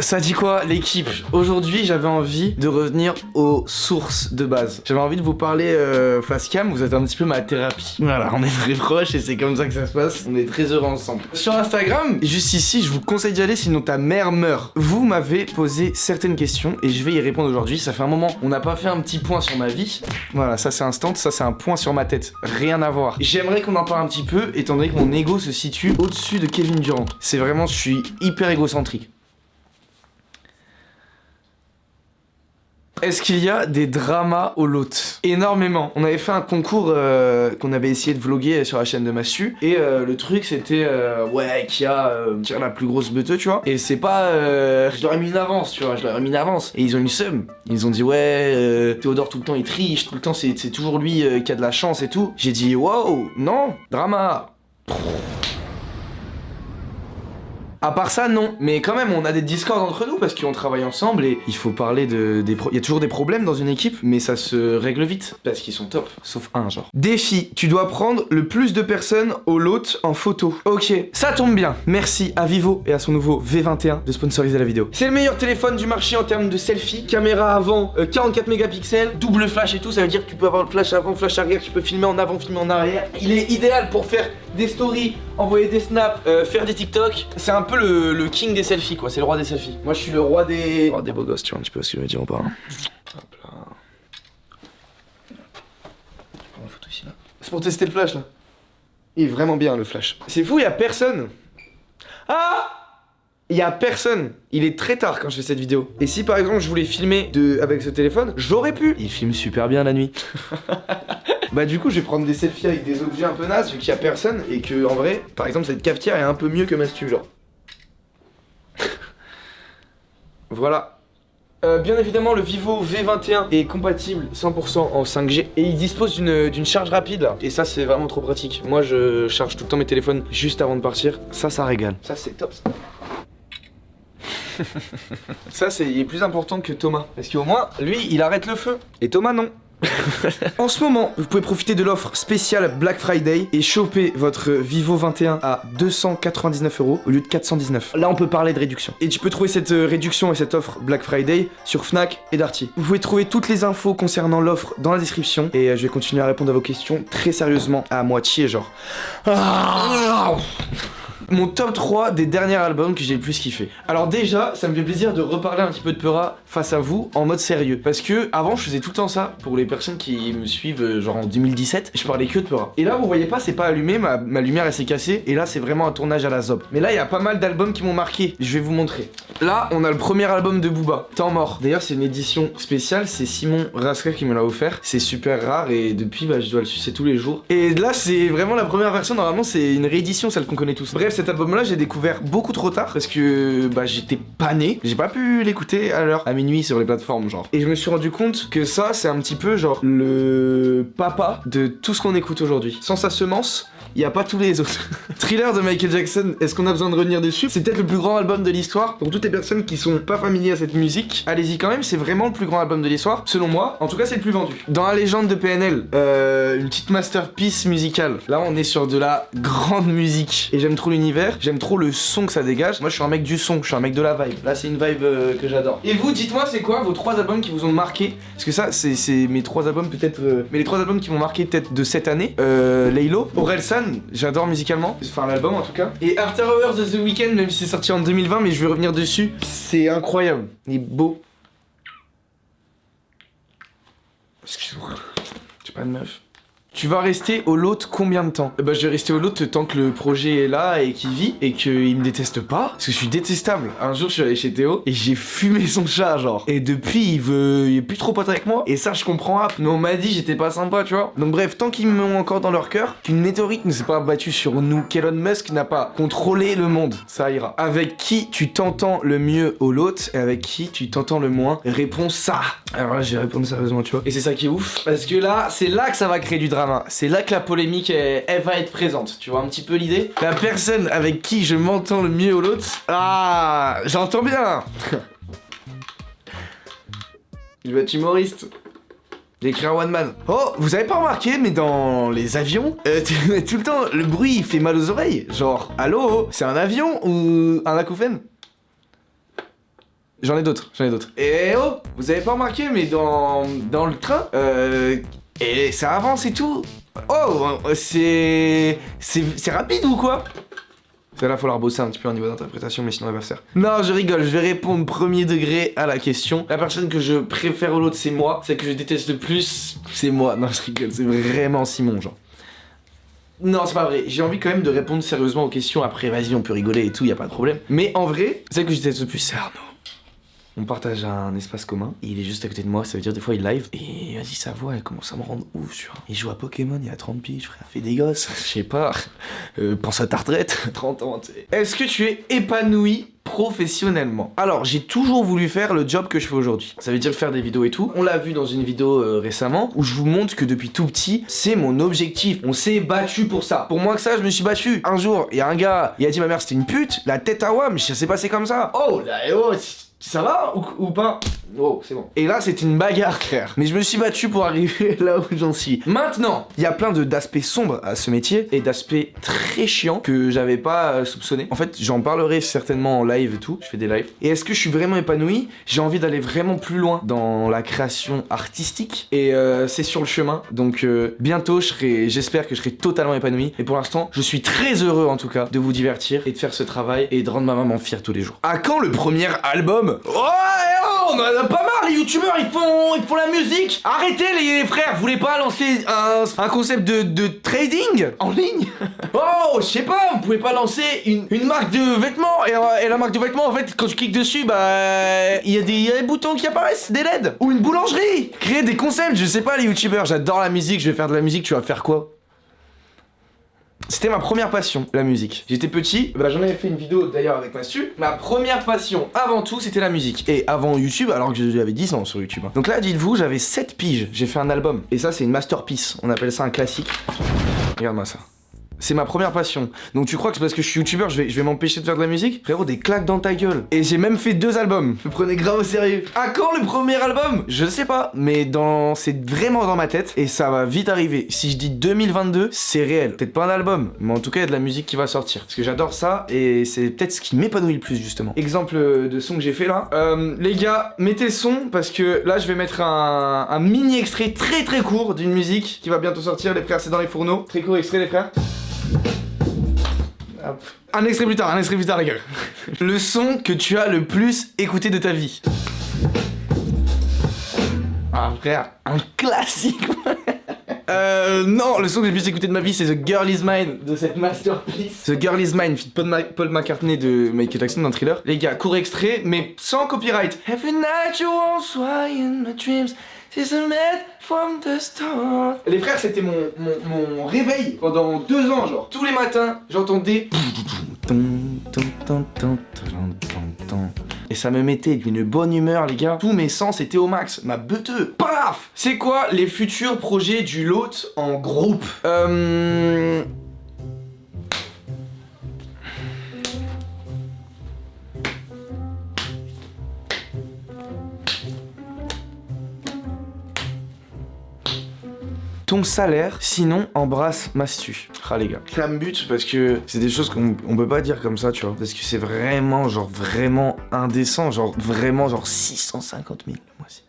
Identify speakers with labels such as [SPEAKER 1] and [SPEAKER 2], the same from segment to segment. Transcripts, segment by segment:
[SPEAKER 1] Ça dit quoi l'équipe? Aujourd'hui j'avais envie de revenir aux sources de base. J'avais envie de vous parler face cam, vous êtes un petit peu ma thérapie. Voilà, on est très proches et c'est comme ça que ça se passe. On est très heureux ensemble. Sur Instagram, juste ici, je vous conseille d'y aller sinon ta mère meurt. Vous m'avez posé certaines questions et je vais y répondre aujourd'hui. Ça fait un moment, on n'a pas fait un petit point sur ma vie. Voilà, ça c'est instant, ça c'est un point sur ma tête. Rien à voir. J'aimerais qu'on en parle un petit peu étant donné que mon ego se situe au-dessus de Kevin Durant. C'est vraiment, je suis hyper égocentrique. Est-ce qu'il y a des dramas au lot? Énormément. On avait fait un concours qu'on avait essayé de vlogger sur la chaîne de Massu. Et le truc c'était ouais, qui a la plus grosse beuteuse, tu vois. Et c'est pas je leur ai mis une avance, tu vois, je leur ai mis une avance. Et ils ont eu le seum. Ils ont dit ouais, Théodore tout le temps il triche, tout le temps c'est toujours lui qui a de la chance et tout. J'ai dit wow, non, drama. À part ça, non. Mais quand même, on a des discords entre nous parce qu'on travaille ensemble et il faut parler il y a toujours des problèmes dans une équipe, mais ça se règle vite parce qu'ils sont top. Sauf un, genre. Défi, tu dois prendre le plus de personnes au lot en photo. Ok, ça tombe bien. Merci à Vivo et à son nouveau V21 de sponsoriser la vidéo. C'est le meilleur téléphone du marché en termes de selfie. Caméra avant, 44 mégapixels, double flash et tout. Ça veut dire que tu peux avoir le flash avant, flash arrière, tu peux filmer en avant, filmer en arrière. Il est idéal pour faire des stories, envoyer des snaps, faire des TikTok. C'est un peu le king des selfies quoi, c'est le roi des selfies. Moi je suis le roi des beaux gosses, tu vois un petit peu ce que je veux dire ou pas. Hop là. Je prends une photo ici là. C'est pour tester le flash là. Il est vraiment bien le flash. C'est fou, il y a personne. Ah! Il y a personne. Il est très tard quand je fais cette vidéo. Et si par exemple je voulais filmer avec ce téléphone, j'aurais pu. Il filme super bien la nuit. Bah du coup je vais prendre des selfies avec des objets un peu nazes vu qu'il y a personne et que en vrai, par exemple cette cafetière est un peu mieux que Mastu genre. Voilà. Bien évidemment le Vivo V21 est compatible 100% en 5G et il dispose d'une charge rapide là. Et ça c'est vraiment trop pratique. Moi je charge tout le temps mes téléphones juste avant de partir. Ça régale. Ça c'est top ça. Ça il est plus important que Thomas. Parce qu'au moins lui il arrête le feu. Et Thomas non. En ce moment, vous pouvez profiter de l'offre spéciale Black Friday et choper votre Vivo 21 à 299 € au lieu de 419. Là, on peut parler de réduction. Et tu peux trouver cette réduction et cette offre Black Friday sur Fnac et Darty. Vous pouvez trouver toutes les infos concernant l'offre dans la description et je vais continuer à répondre à vos questions très sérieusement, à moitié genre. Mon top 3 des derniers albums que j'ai le plus kiffé. Alors déjà, ça me fait plaisir de reparler un petit peu de Peura face à vous en mode sérieux. Parce que avant, je faisais tout le temps ça. Pour les personnes qui me suivent genre en 2017, je parlais que de Peura. Et là, vous voyez pas, c'est pas allumé, ma lumière elle s'est cassée. Et là, c'est vraiment un tournage à la zob. Mais là, il y a pas mal d'albums qui m'ont marqué. Je vais vous montrer. Là, on a le premier album de Booba, Temps mort. D'ailleurs, c'est une édition spéciale, c'est Simon Rasker qui me l'a offert. C'est super rare et depuis, bah, je dois le sucer tous les jours. Et là, c'est vraiment la première version. Normalement, c'est une réédition, celle qu'on connaît tous. Bref, cet album-là, j'ai découvert beaucoup trop tard parce que bah, j'étais pas né. J'ai pas pu l'écouter à minuit sur les plateformes, genre. Et je me suis rendu compte que ça, c'est un petit peu genre le papa de tout ce qu'on écoute aujourd'hui. Sans sa semence, il y a pas tous les autres. Thriller de Michael Jackson, est-ce qu'on a besoin de revenir dessus? C'est peut-être le plus grand album de l'histoire. Pour toutes les personnes qui sont pas familières à cette musique, allez-y quand même, c'est vraiment le plus grand album de l'histoire. Selon moi, en tout cas, c'est le plus vendu. Dans la légende de PNL, une petite masterpiece musicale. Là, on est sur de la grande musique. Et j'aime trop l'univers, j'aime trop le son que ça dégage. Moi, je suis un mec du son, je suis un mec de la vibe. Là, c'est une vibe que j'adore. Et vous, dites-moi, c'est quoi vos 3 albums qui vous ont marqué? Parce que ça, c'est mes 3 albums peut-être... mais les 3 albums qui m'ont marqué peut-être de cette année. Laylo, Orelsan, j'adore musicalement, enfin l'album en tout cas. Et After Hours de The Weeknd, même si c'est sorti en 2020, mais je vais revenir dessus. C'est incroyable, il est beau. Excuse-moi, j'ai pas de meuf. Tu vas rester au lot combien de temps? Bah je vais rester au lot tant que le projet est là et qu'il vit et qu'il me déteste pas. Parce que je suis détestable. Un jour je suis allé chez Théo et j'ai fumé son chat genre. Et depuis il est plus trop pote avec moi. Et ça je comprends mais on m'a dit j'étais pas sympa tu vois. Donc bref, tant qu'ils m'ont encore dans leur cœur, qu'une météorite ne s'est pas abattue sur nous, qu'Elon Musk n'a pas contrôlé le monde, ça ira. Avec qui tu t'entends le mieux au lot et avec qui tu t'entends le moins? Réponds ça. Alors là je vais répondre sérieusement tu vois. Et c'est ça qui est ouf. Parce que là, c'est là que ça va créer du drama. C'est là que la polémique elle va être présente, tu vois un petit peu l'idée. La personne avec qui je m'entends le mieux au lot, ah, j'entends bien. Il va être humoriste. J'ai écrit un one man. Oh, vous avez pas remarqué, mais dans les avions, tout le temps, le bruit il fait mal aux oreilles. Genre, allô, c'est un avion ou un acouphène? J'en ai d'autres. Et oh, vous avez pas remarqué, mais dans le train, et ça avance et tout. Oh, c'est rapide ou quoi? Là, faut leur bosser un petit peu au niveau d'interprétation, mais sinon, elle va faire. Non, je rigole, je vais répondre premier degré à la question. La personne que je préfère ou l'autre, c'est moi. Celle que je déteste le plus, c'est moi. Non, je rigole, c'est vraiment Simon, genre. Non, c'est pas vrai. J'ai envie quand même de répondre sérieusement aux questions. Après, vas-y, on peut rigoler et tout, y a pas de problème. Mais en vrai, celle que je déteste le plus, c'est Arnaud. On partage un espace commun, il est juste à côté de moi, ça veut dire des fois il live, et vas-y sa voix elle commence à me rendre ouf, tu vois. Il joue à Pokémon, il a 30 piges, frère, fait des gosses, je sais pas, pense à ta retraite, 30 ans, tu sais. Est-ce que tu es épanoui professionnellement? Alors, j'ai toujours voulu faire le job que je fais aujourd'hui. Ça veut dire faire des vidéos et tout. On l'a vu dans une vidéo récemment, où je vous montre que depuis tout petit, c'est mon objectif. On s'est battu pour ça. Pour moi que ça, je me suis battu. Un jour, il y a un gars, il a dit ma mère c'était une pute, la tête à WAM, ça s'est passé comme ça. Oh, là, oh, ça va ou pas? Oh, c'est bon. Et là, c'est une bagarre, frère. Mais je me suis battu pour arriver là où j'en suis. Maintenant, il y a plein d'aspects sombres à ce métier et d'aspects très chiants que j'avais pas soupçonné. En fait, j'en parlerai certainement en live et tout. Je fais des lives. Et est-ce que je suis vraiment épanoui? J'ai envie d'aller vraiment plus loin dans la création artistique. Et c'est sur le chemin. Donc, bientôt, j'espère que je serai totalement épanoui. Et pour l'instant, je suis très heureux en tout cas de vous divertir et de faire ce travail et de rendre ma maman fière tous les jours. À quand le premier album? Oh, on en a pas marre, les youtubeurs, ils font la musique. Arrêtez les frères, vous voulez pas lancer un concept de trading en ligne? Oh, je sais pas, vous pouvez pas lancer une marque de vêtements et la marque de vêtements, en fait, quand je clique dessus, bah, il y a des boutons qui apparaissent, des LED. Ou une boulangerie. Créer des concepts, je sais pas, les youtubeurs, j'adore la musique, je vais faire de la musique, tu vas faire quoi? C'était ma première passion, la musique. J'étais petit, bah j'en avais fait une vidéo d'ailleurs avec Mastu. Ma première passion, avant tout, c'était la musique. Et avant YouTube, alors que j'avais 10 ans sur YouTube. Donc là, dites-vous, j'avais 7 piges. J'ai fait un album. Et ça, c'est une masterpiece. On appelle ça un classique. Regarde-moi ça. C'est ma première passion. Donc tu crois que c'est parce que je suis youtubeur, je vais m'empêcher de faire de la musique? Frérot, des claques dans ta gueule. Et j'ai même fait 2 albums. Je me prenais grave au sérieux. À quand le premier album? Je sais pas, mais c'est vraiment dans ma tête et ça va vite arriver. Si je dis 2022, c'est réel. Peut-être pas un album, mais en tout cas il y a de la musique qui va sortir. Parce que j'adore ça et c'est peut-être ce qui m'épanouit le plus justement. Exemple de son que j'ai fait là. Les gars, mettez le son parce que là je vais mettre un mini extrait très très court d'une musique qui va bientôt sortir. Les frères, c'est dans les fourneaux. Très court extrait les frères. Hop. Un extrait plus tard les gars. Le son que tu as le plus écouté de ta vie. Ah frère, un classique. Non, le son que j'ai le plus écouté de ma vie c'est The Girl Is Mine de cette masterpiece. The Girl Is Mine, feat Paul McCartney de Michael Jackson dans Thriller. Les gars, court extrait mais sans copyright. Every night you won't fly in my dreams. C'est a made from the start. Les frères, c'était mon réveil pendant 2 ans, genre. Tous les matins, j'entendais. Et ça me mettait d'une bonne humeur, les gars. Tous mes sens étaient au max. Ma beuteux. Paf! C'est quoi les futurs projets du LOT en groupe? Ton salaire, sinon embrasse Mastu. Ah les gars, ça me bute parce que c'est des choses qu'on peut pas dire comme ça, tu vois. Parce que c'est vraiment, genre vraiment indécent, genre vraiment, genre 650 000 le mois-ci.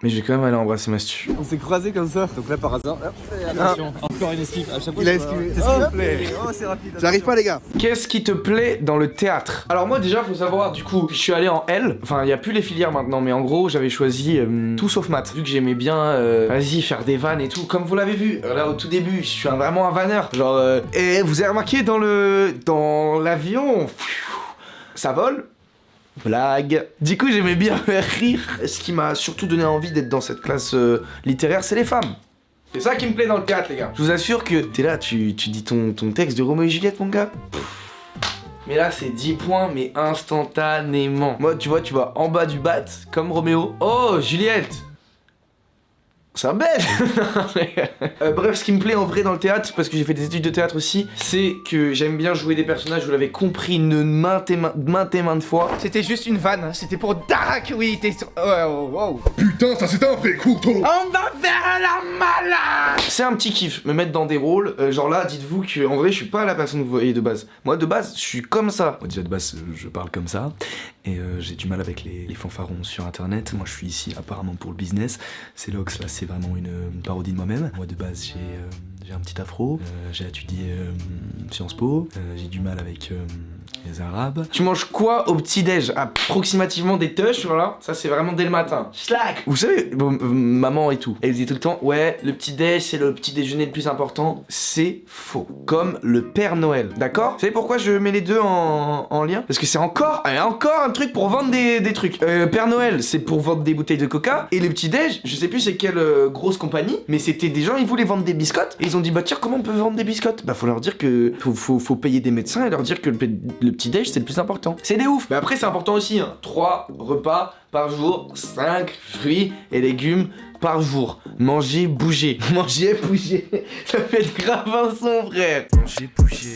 [SPEAKER 1] Mais je vais quand même aller embrasser Mastu.
[SPEAKER 2] On s'est croisés comme ça, donc là par hasard, hop, attention, encore une esquive, à chaque fois.
[SPEAKER 3] Il a esquivé.
[SPEAKER 2] Oh, c'est rapide.
[SPEAKER 3] J'arrive pas les gars.
[SPEAKER 1] Qu'est-ce qui te plaît dans le théâtre? Alors moi déjà faut savoir du coup, je suis allé en L, enfin il y a plus les filières maintenant, mais en gros j'avais choisi tout sauf maths, vu que j'aimais bien vas-y faire des vannes et tout, comme vous l'avez vu, là au tout début, je suis vraiment un vanneur, genre et vous avez remarqué dans l'avion, ça vole? Blague. Du coup j'aimais bien faire rire. Ce qui m'a surtout donné envie d'être dans cette classe littéraire, c'est les femmes. C'est ça qui me plaît dans le théâtre les gars. Je vous assure que t'es là, tu dis ton texte de Roméo et Juliette mon gars. Mais là c'est 10 points mais instantanément. Moi tu vois en bas du bat comme Roméo. Oh Juliette. c'est un belge. Bref, ce qui me plaît en vrai dans le théâtre, parce que j'ai fait des études de théâtre aussi, c'est que j'aime bien jouer des personnages, vous l'avez compris maintes et maintes fois. C'était juste une vanne, hein. C'était pour Darak, oui, t'es sur... wow.
[SPEAKER 3] Putain, ça c'est un vrai couteau.
[SPEAKER 1] On va faire la malade. C'est un petit kiff, me mettre dans des rôles, genre là, dites-vous que en vrai, je suis pas la personne que vous voyez de base. Moi, de base, je suis comme ça. Moi, déjà de base, je parle comme ça, et j'ai du mal avec les fanfarons sur internet. Moi, je suis ici apparemment pour le business. C'est Lox, là, c'est vraiment une parodie de moi-même. Moi, de base, j'ai un petit afro, j'ai étudié Sciences Po, j'ai du mal avec les arabes. Tu manges quoi au petit-déj? Approximativement des tuches, voilà. Ça, c'est vraiment dès le matin. Schlack. Vous savez, maman et tout, elle dit tout le temps, ouais, le petit-déj, c'est le petit déjeuner le plus important. C'est faux. Comme le Père Noël, d'accord? Vous savez pourquoi je mets les deux en lien? Parce que c'est encore un truc pour vendre des trucs. Père Noël, c'est pour vendre des bouteilles de coca. Et le petit-déj, je sais plus c'est quelle grosse compagnie, mais c'était des gens, ils voulaient vendre des biscottes. Et ils ont dit, bah tiens, comment on peut vendre des biscottes? Bah faut leur dire que faut payer des médecins et leur dire que le petit-déj, c'est le plus important. C'est des ouf. Mais après, c'est important aussi, hein. 3 repas par jour, 5 fruits et légumes par jour. Manger, bouger. Manger, bouger. Ça fait être grave un son, frère. Manger, bouger.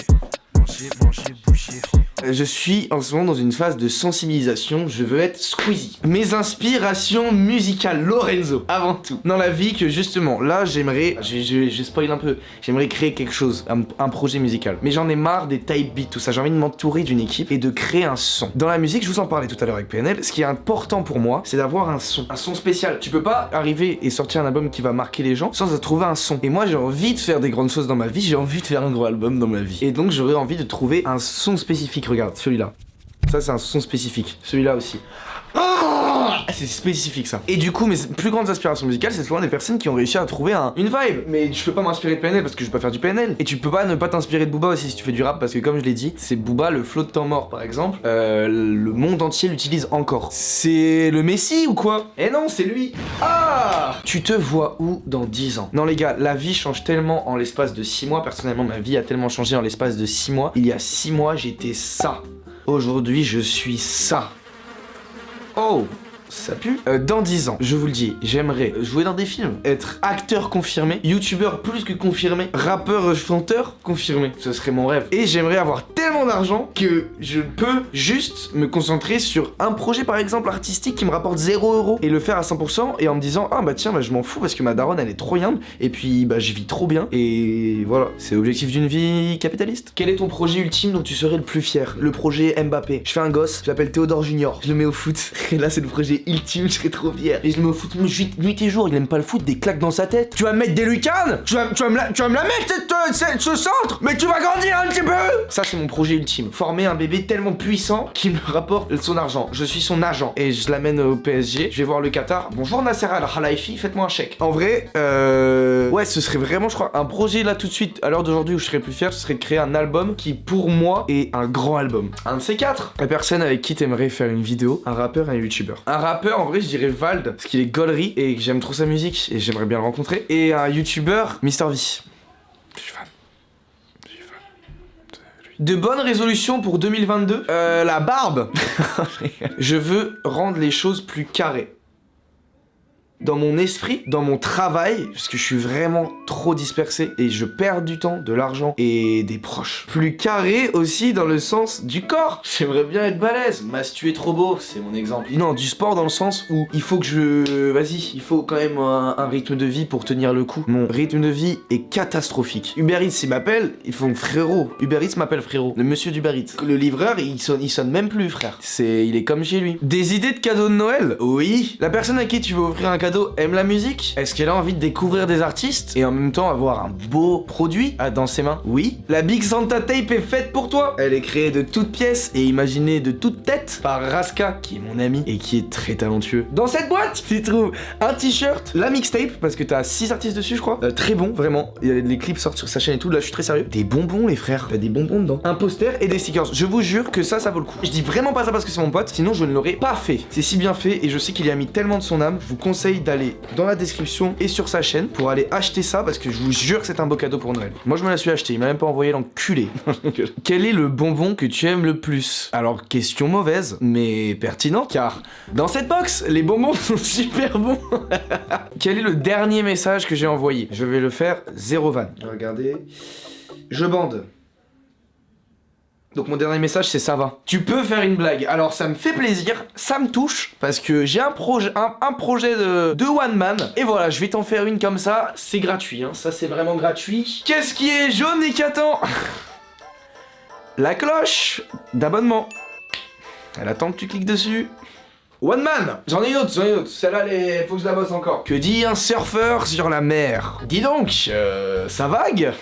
[SPEAKER 1] Manger, bouger. Je suis en ce moment dans une phase de sensibilisation, je veux être Squeezie. Mes inspirations musicales, Lorenzo, avant tout. Dans la vie que justement, là j'aimerais, je spoil un peu, j'aimerais créer quelque chose, un projet musical. Mais j'en ai marre des type beats, tout ça, j'ai envie de m'entourer d'une équipe et de créer un son. Dans la musique, je vous en parlais tout à l'heure avec PNL, ce qui est important pour moi, c'est d'avoir un son spécial. Tu peux pas arriver et sortir un album qui va marquer les gens sans trouver un son. Et moi j'ai envie de faire des grandes choses dans ma vie, j'ai envie de faire un gros album dans ma vie. Et donc j'aurais envie de trouver un son spécifique. Regarde, celui-là. Ça, c'est un son spécifique. Celui-là aussi. C'est spécifique ça. Et du coup, mes plus grandes aspirations musicales, c'est souvent des personnes qui ont réussi à trouver une vibe. Mais je peux pas m'inspirer de PNL parce que je peux pas faire du PNL. Et tu peux pas ne pas t'inspirer de Booba aussi si tu fais du rap parce que comme je l'ai dit, c'est Booba, le flow de temps mort par exemple. Le monde entier l'utilise encore. C'est le Messi ou quoi? Eh non, c'est lui. Ah! Tu te vois où dans 10 ans? Non les gars, la vie change tellement en l'espace de 6 mois. Personnellement, ma vie a tellement changé en l'espace de 6 mois. Il y a 6 mois, j'étais ça. Aujourd'hui, je suis ça. Oh! Ça pue. Dans 10 ans, je vous le dis, j'aimerais jouer dans des films, être acteur confirmé, youtubeur plus que confirmé, rappeur, chanteur confirmé. Ce serait mon rêve. Et j'aimerais avoir tellement d'argent que je peux juste me concentrer sur un projet par exemple artistique qui me rapporte 0€ et le faire à 100% et en me disant ah bah tiens bah je m'en fous parce que ma daronne elle est trop yinde et puis bah je vis trop bien et voilà. C'est l'objectif d'une vie capitaliste. Quel est ton projet ultime dont tu serais le plus fier? Le projet Mbappé. Je fais un gosse, je l'appelle Théodore Junior, je le mets au foot et là c'est le projet ultime, je serais trop fier. Et je le mets au foot, nuit et jour, il aime pas le foot, des claques dans sa tête. Tu vas me mettre des lucarnes? Tu vas me la mettre ce centre? Mais tu vas grandir un petit peu. Ça c'est mon projet ultime. Former un bébé tellement puissant qu'il me rapporte son argent. Je suis son agent et je l'amène au PSG. Je vais voir le Qatar. Bonjour Nasser Al-Khelaifi, faites-moi un chèque. En vrai, ouais, ce serait vraiment, je crois, un projet là tout de suite, à l'heure d'aujourd'hui où je serais plus fier, ce serait de créer un album qui pour moi est un grand album. Un de ces 4. La personne avec qui t'aimerais faire une vidéo, un rappeur et un youtubeur. Un rappeur, en vrai, je dirais Vald, parce qu'il est gaulerie et que j'aime trop sa musique et j'aimerais bien le rencontrer. Et un youtubeur, Mr V. Je suis fan. De bonnes résolutions pour 2022. La barbe. Je veux rendre les choses plus carrées. Dans mon esprit, dans mon travail, parce que je suis vraiment trop dispersé et je perds du temps, de l'argent et des proches. Plus carré aussi dans le sens du corps. J'aimerais bien être balèze. Mastu est trop beau, c'est mon exemple. Non, du sport dans le sens où il faut que vas-y, il faut quand même un rythme de vie pour tenir le coup. Mon rythme de vie est catastrophique. Uber Eats, il m'appelle, ils font frérot. Uber Eats m'appelle frérot. Le monsieur d'Uber Eats. Le livreur, il sonne même plus, frère. Il est comme chez lui. Des idées de cadeaux de Noël? Oui. La personne à qui tu veux offrir un cadeau aime la musique? Est-ce qu'elle a envie de découvrir des artistes et en même temps avoir un beau produit dans ses mains? Oui. La Big Santa Tape est faite pour toi. Elle est créée de toutes pièces et imaginée de toutes têtes par Raska, qui est mon ami et qui est très talentueux. Dans cette boîte, tu trouves un t-shirt, la mixtape, parce que t'as 6 artistes dessus, je crois. Très bon, vraiment. Les clips sortent sur sa chaîne et tout. Là, je suis très sérieux. Des bonbons, les frères. T'as des bonbons dedans. Un poster et des stickers. Je vous jure que ça vaut le coup. Je dis vraiment pas ça parce que c'est mon pote, sinon je ne l'aurais pas fait. C'est si bien fait et je sais qu'il y a mis tellement de son âme. Je vous conseille conseille d'aller dans la description et sur sa chaîne pour aller acheter ça parce que je vous jure que c'est un beau cadeau pour Noël. Moi je me la suis acheté, il m'a même pas envoyé l'enculé. Quel est le bonbon que tu aimes le plus? Alors question mauvaise, mais pertinente car dans cette box, les bonbons sont super bons. Quel est le dernier message que j'ai envoyé? Je vais le faire 0 van. Regardez. Je bande. Donc mon dernier message c'est ça va. Tu peux faire une blague. Alors ça me fait plaisir, ça me touche parce que j'ai un projet de one man. Et voilà, je vais t'en faire une comme ça. C'est gratuit, hein. Ça c'est vraiment gratuit. Qu'est-ce qui est jaune et qui attend? La cloche d'abonnement. Elle attend que tu cliques dessus. One man. J'en ai une autre, Celle-là, faut que je la bosse encore. Que dit un surfeur sur la mer? Dis donc, ça vague?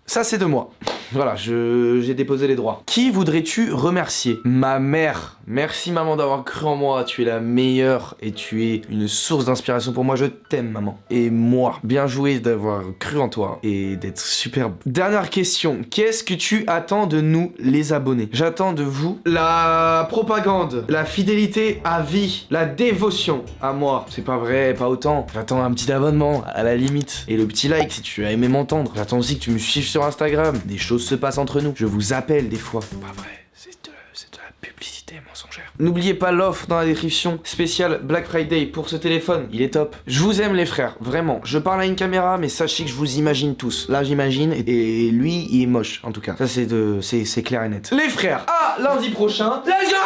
[SPEAKER 1] Ça c'est de moi. Voilà, j'ai déposé les droits. Qui voudrais-tu remercier? Ma mère. Merci maman d'avoir cru en moi, tu es la meilleure et tu es une source d'inspiration pour moi, je t'aime maman. Et moi, bien joué d'avoir cru en toi et d'être superbe. Dernière question, qu'est-ce que tu attends de nous les abonnés? J'attends de vous la propagande, la fidélité à vie, la dévotion à moi. C'est pas vrai, pas autant. J'attends un petit abonnement à la limite et le petit like si tu as aimé m'entendre. J'attends aussi que tu me suives sur Instagram. Des choses se passent entre nous. Je vous appelle des fois. Pas vrai, c'est de la publicité mensongère. N'oubliez pas l'offre dans la description spéciale Black Friday pour ce téléphone. Il est top. Je vous aime les frères, vraiment. Je parle à une caméra, mais sachez que je vous imagine tous. Là, j'imagine, et lui, il est moche, en tout cas. Ça, c'est clair et net. Les frères, à lundi prochain. Let's go!